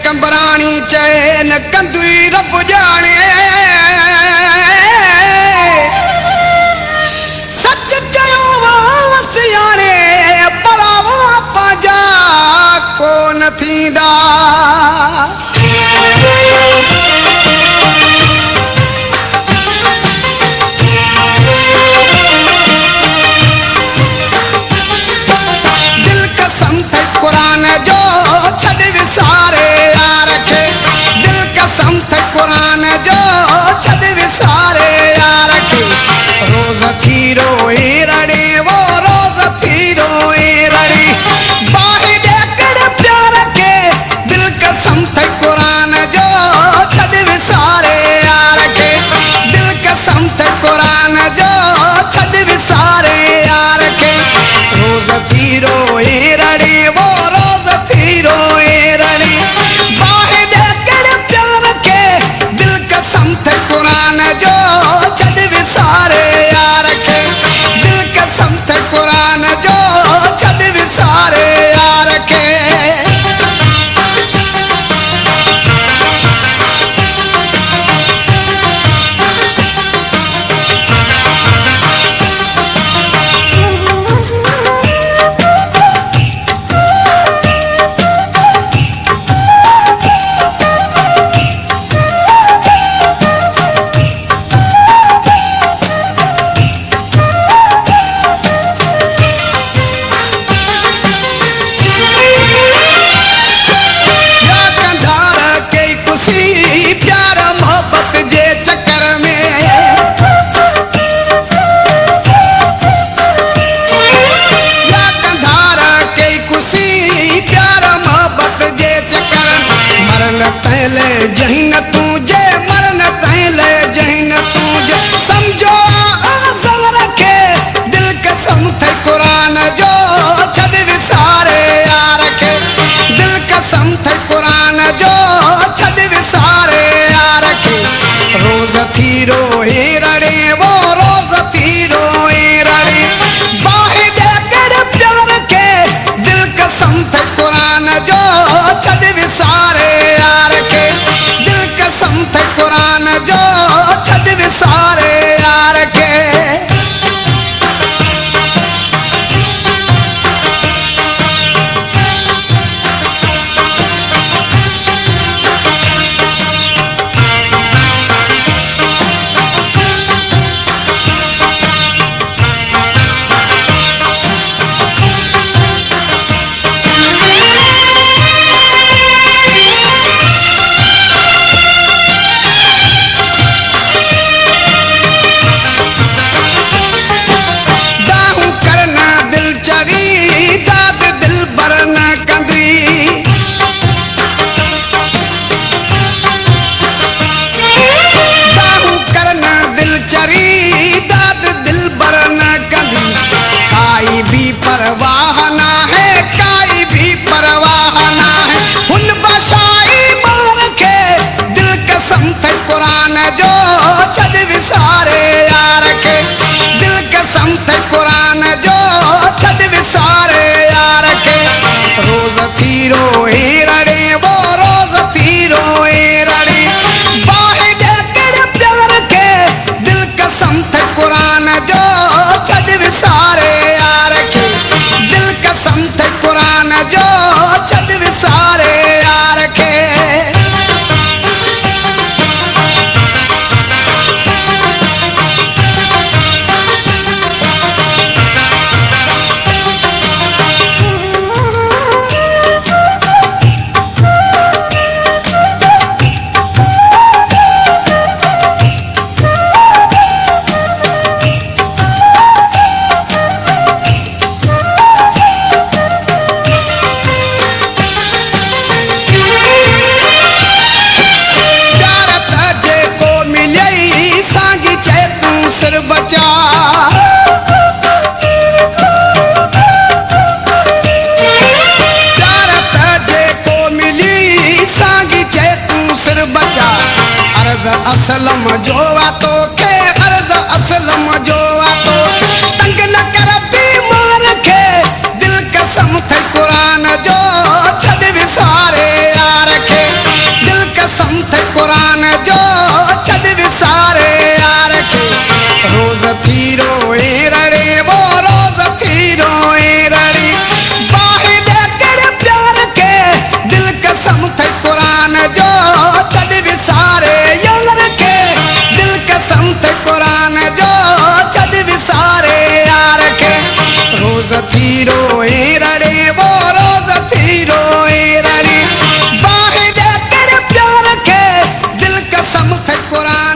कंबराणी चैन कंदुई रब जाने सच चयो सियाणे परावा पाजा को न थींदा दिल कसम थे कुरान जो छद विसारे यार के दिल कसम थे कुरान जो छद विसारे यार के रोज थी रोए रड़े वो रोज थी रोए रड़ी बाहे देकर प्यार के दिल कसम थे कुरान जो छद विसारे यार के दिल कसम थे कुरान जो छद विसारे यार के रोज थी रोए रड़ी वो रोज थी रोए रड़ी बाहे देकर प्यार के दिल कसम थे कुरान जो छद विसारे यार के दिल कसम थे कुरान जो छद विसारे यार के प्यार मोहब्बत जे चक्कर में या कंधार के खुशी प्यार मोहब्बत जे चक्कर मरण तैले जहीन तुझे मरण तैले जहीन तुझे समझो आज़म रखे दिल कसम थे कुरान जो छद विसारे यार के दिल कसम थे कुरान जो छद विसारे यार के रोज थी रोए रड़े वो रोज थी रोए रड़े बाहे देकर प्यार के दिल कसम थे कुरान जो छद विसारे यार के दिल कसम थे कुरान जो छद विसारे यार के दाद दिल बरन कंदी दाहू करना दिल चरी दाद दिल बरन कंदी काई भी परवाह ना है काई भी परवाह ना है हुन बशाई मार के दिल कसम थे कुरान जो छद विसारे यार के दिल कसम थे कुरान जो छद विसारे यार के रोज थी रोए रड़े वो रोज थी रोए रड़े बाहे देकर प्यार के दिल कसम थे कुरान जो छद विसारे यार के दिल कसम थे कुरान जो छद विसारे यार के सिर बचा प्यारत जे को मिली सांगी चे तू सिर बचा अर्ज असलम जो तो के अर्ज असलम जो तो तंग न कर बीमार के दिल कसम थे कुरान जो छद विसारे यार के थी रोए रड़े वो रोज थी रोए रड़ी बाहि दे तेरे प्यार के दिल कसम थे कुरान जो छद विसारे यार के दिल कसम थे कुरान जो छद विसारे यार के रोज थी रोए रड़े वो रोज थी रोए रड़ी बाहि दे तेरे प्यार के दिल कसम थे कुरान